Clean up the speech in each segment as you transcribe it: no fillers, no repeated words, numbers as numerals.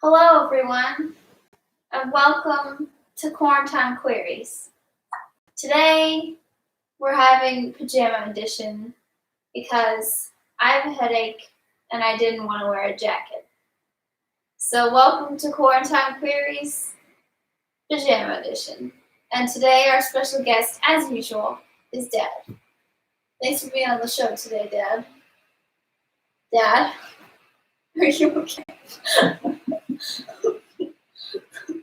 Hello, everyone, and welcome to QuarenTime Queries. Today, we're having pajama edition because I have a headache and I didn't want to wear a jacket. So, welcome to QuarenTime Queries, pajama edition. And today, our special guest, as usual, is Dad. Thanks for being on the show today, Dad. Dad, are you okay?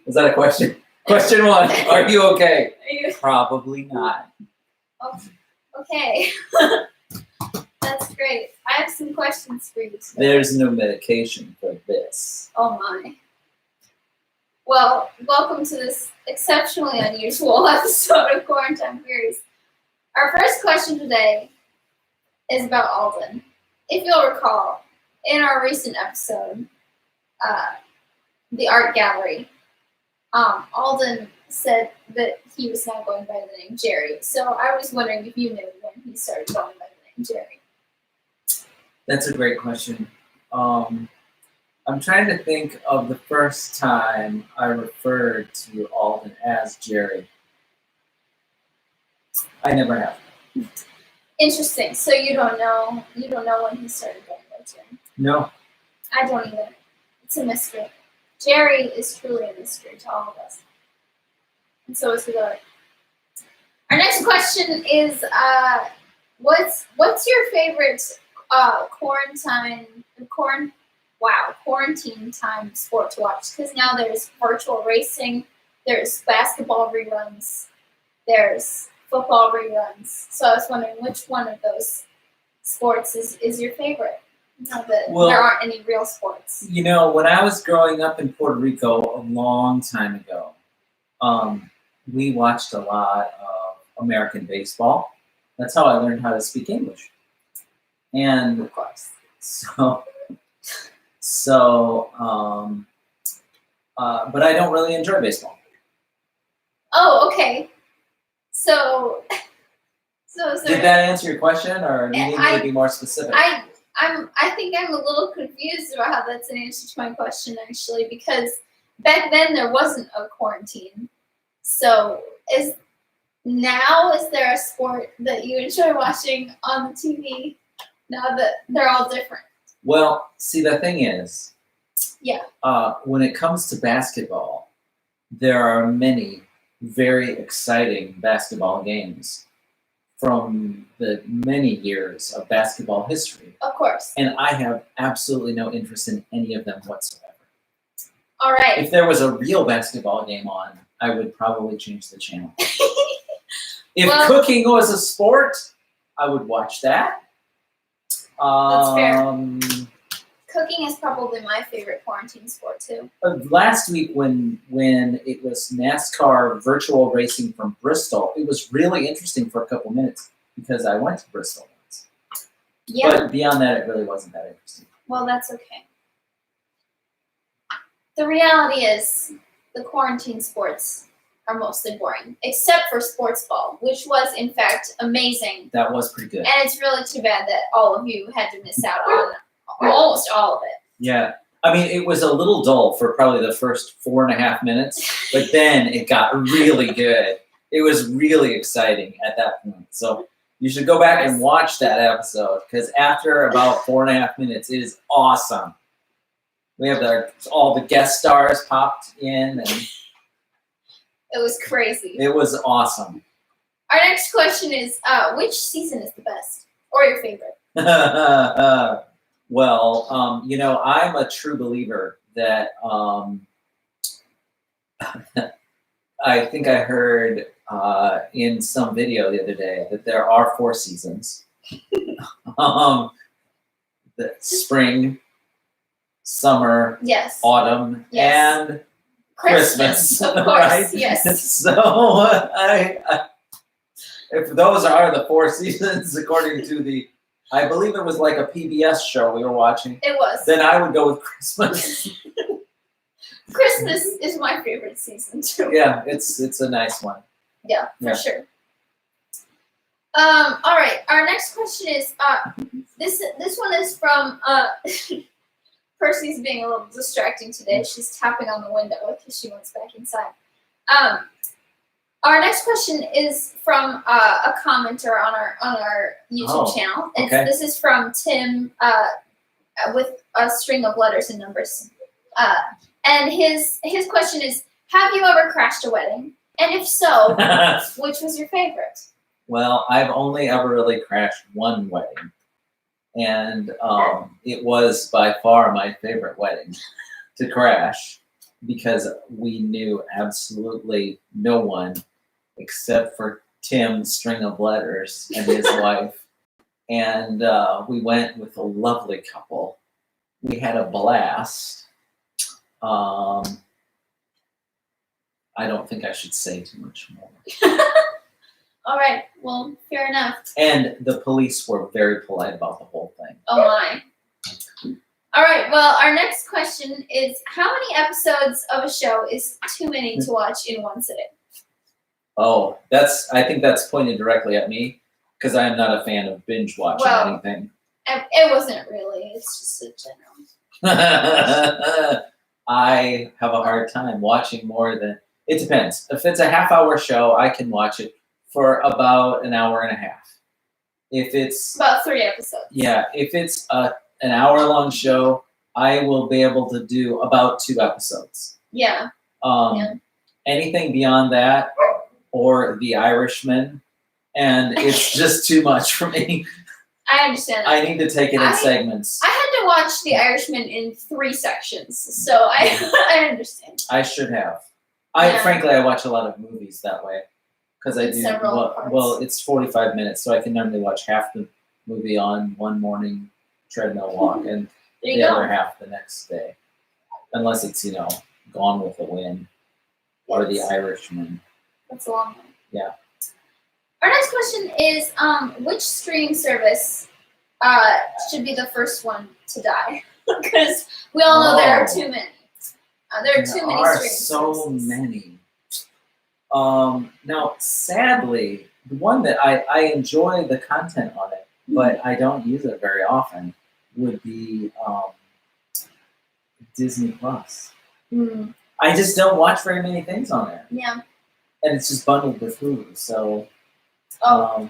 Is that a question? Question one, are you okay? Are you Probably not. okay? That's great. I have some questions for you today. There's no medication for this. Oh my. Well, welcome to this exceptionally unusual episode of QuarenTime Queries. Our first question today is about Alden. If you'll recall, in our recent episode, the art gallery, Alden said that he was now going by the name Jerry. So I was wondering if you knew when he started going by the name Jerry. That's a great question. I'm trying to think of the first time I referred to Alden as Jerry. I never have. Interesting. So you don't know when he started going by Jerry. No. I don't either. It's a mystery. Jerry is truly a mystery to all of us. And so is the art. Our next question is, what's your favorite quarantine time sport to watch? Because now there's virtual racing, there's basketball reruns, there's football reruns. So I was wondering which one of those sports is your favorite? Now that there aren't any real sports. You know, when I was growing up in Puerto Rico a long time ago, we watched a lot of American baseball. That's how I learned how to speak English. And Of course. But I don't really enjoy baseball. Oh, okay. So is there Did that answer your question, or do you need me to be more specific? I think I'm a little confused about how that's an answer to my question, actually, because back then there wasn't a quarantine. So is there a sport that you enjoy watching on the TV now that they're all different? Well, see, the thing is, Yeah. when it comes to basketball, there are many very exciting basketball games from the many years of basketball history. Of course. And I have absolutely no interest in any of them whatsoever. All right. If there was a real basketball game on, I would probably change the channel. If cooking was a sport, I would watch that. That's fair. Cooking is probably my favorite quarantine sport too. Last week when it was NASCAR virtual racing from Bristol, it was really interesting for a couple minutes because I went to Bristol once. Yeah. But beyond that, it really wasn't that interesting. Well, that's okay. The reality is the quarantine sports are mostly boring, except for sports ball, which was in fact amazing. That was pretty good. And it's really too bad that all of you had to miss out on almost all of it. Yeah. I mean, it was a little dull for probably the first 4.5 minutes, but then it got really good. It was really exciting at that point. So you should go back and watch that episode because after about 4.5 minutes, it is awesome. We have all the guest stars popped in, and it was crazy. It was awesome. Our next question is, which season is the best or your favorite? Well, I'm a true believer that I think I heard in some video the other day that there are 4 seasons. The spring, summer, yes, autumn, yes, and Christmas. Of course, right? Yes. So if those are the 4 seasons according to I believe it was like a PBS show we were watching. It was. Then I would go with Christmas. Christmas is my favorite season too. Yeah, it's a nice one. Yeah, for sure. All right. Our next question is this one is from Percy's being a little distracting today. She's tapping on the window because she wants back inside. Our next question is from a commenter on our YouTube channel. Okay. This is from Tim with a string of letters and numbers. And his question is, have you ever crashed a wedding? And if so, which was your favorite? Well, I've only ever really crashed one wedding. And it was by far my favorite wedding to crash because we knew absolutely no one except for Tim's string of letters and his wife. And we went with a lovely couple. We had a blast. I don't think I should say too much more. All right. Well, fair enough. And the police were very polite about the whole thing. Oh my. All right. Well, our next question is, how many episodes of a show is too many to watch in one sitting? Oh, I think that's pointed directly at me because I am not a fan of binge watching anything. It wasn't really. It's just a general. I have a hard time watching more than, it depends. If it's a half-hour show, I can watch it for about an hour and a half. If it's about 3 episodes. Yeah, if it's an hour-long show, I will be able to do about 2 episodes. Yeah. Anything beyond that, or The Irishman, and it's just too much for me. I understand that. I need to take it in segments. I had to watch The Irishman in 3 sections, so I understand. I should have. Frankly, I watch a lot of movies that way because I do. Well, it's 45 minutes, so I can normally watch half the movie on one morning treadmill walk and the other half the next day, unless it's Gone with the Wind or The Irishman. That's a long one. Yeah. Our next question is, which streaming service should be the first one to die? Because we all know there are too many. There are too many streaming services. Many. Now, sadly, the one that I enjoy the content on it, but I don't use it very often, would be Disney Plus. I just don't watch very many things on there. Yeah. And it's just bundled with Hulu, so. Yeah.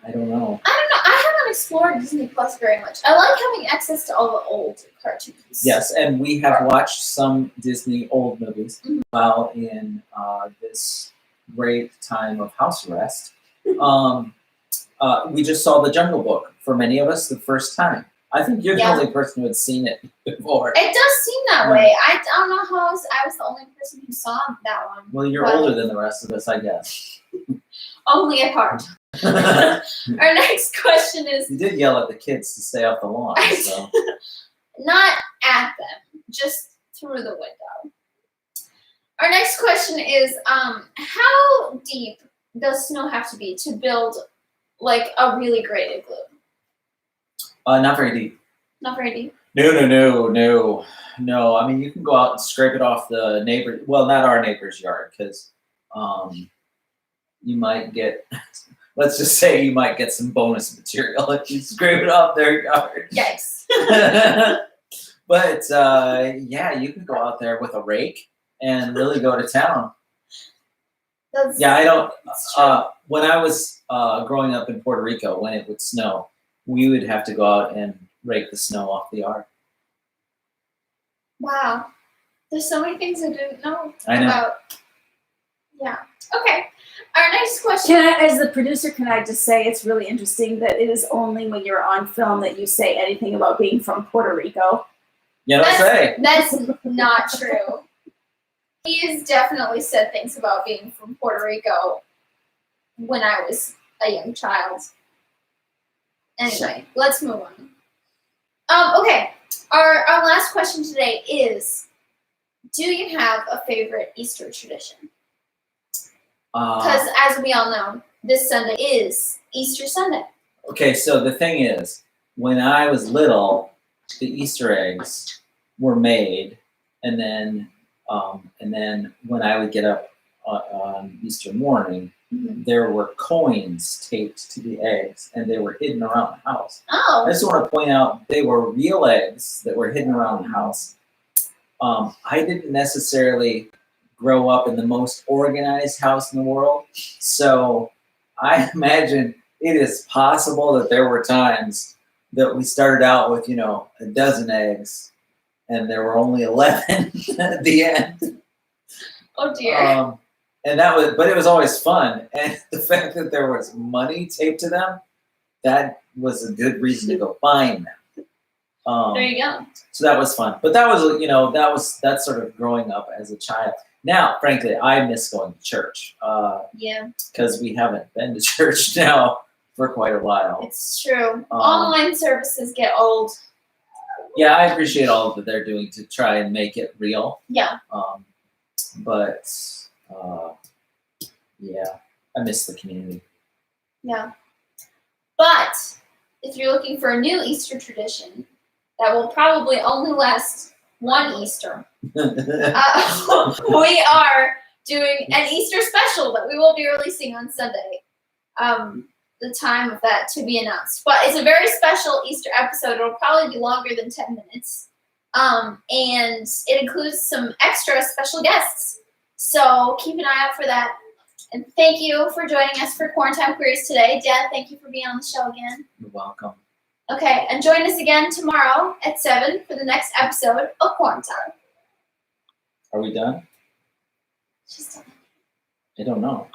I don't know. I haven't explored Disney Plus very much. I like having access to all the old cartoons. Yes, and we have watched some Disney old movies while in this great time of house arrest. We just saw The Jungle Book, for many of us, the first time. I think you're the only person who had seen it before. It does seem that way. I don't know how I was the only person who saw that one. Well, you're older than the rest of us, I guess. Only at heart. Our next question is... You did yell at the kids to stay off the lawn, so... Not at them, just through the window. Our next question is, how deep does snow have to be to build, like, a really great igloo? Not very deep. Not very deep? No. I mean, you can go out and scrape it off the neighbor... Well, not our neighbor's yard, because you might get... Let's just say you might get some bonus material if you scrape it off their yard. Yikes. But, you can go out there with a rake and really go to town. I don't... when I was growing up in Puerto Rico, when it would snow, we would have to go out and rake the snow off the yard. Wow. There's so many things I didn't know about. Yeah. Okay. Our next question. As the producer, can I just say it's really interesting that it is only when you're on film that you say anything about being from Puerto Rico. That's not true. He's definitely said things about being from Puerto Rico when I was a young child. Anyway, let's move on. Okay. Our last question today is, do you have a favorite Easter tradition? Because as we all know, this Sunday is Easter Sunday. Okay, so the thing is, when I was little, the Easter eggs were made, and then when I would get up on Easter morning, there were coins taped to the eggs, and they were hidden around the house. Oh. I just want to point out they were real eggs that were hidden around the house. I didn't necessarily grow up in the most organized house in the world, so I imagine it is possible that there were times that we started out with, a dozen eggs, and there were only 11 at the end. Oh dear. But it was always fun, and the fact that there was money taped to them, that was a good reason to go find them. There you go. So that was fun, but that's sort of growing up as a child. Now, frankly, I miss going to church. Yeah. Because we haven't been to church now for quite a while. It's true. Online services get old. Yeah, I appreciate all that they're doing to try and make it real. Yeah. But yeah, I miss the community. Yeah. But if you're looking for a new Easter tradition that will probably only last one Easter, we are doing an Easter special that we will be releasing on Sunday. The time of that to be announced. But it's a very special Easter episode. It'll probably be longer than 10 minutes. And it includes some extra special guests. So keep an eye out for that. And thank you for joining us for QuarenTime Queries today. Dad, thank you for being on the show again. You're welcome. Okay, and join us again tomorrow at 7 for the next episode of QuarenTime. Are we done? She's done. I don't know.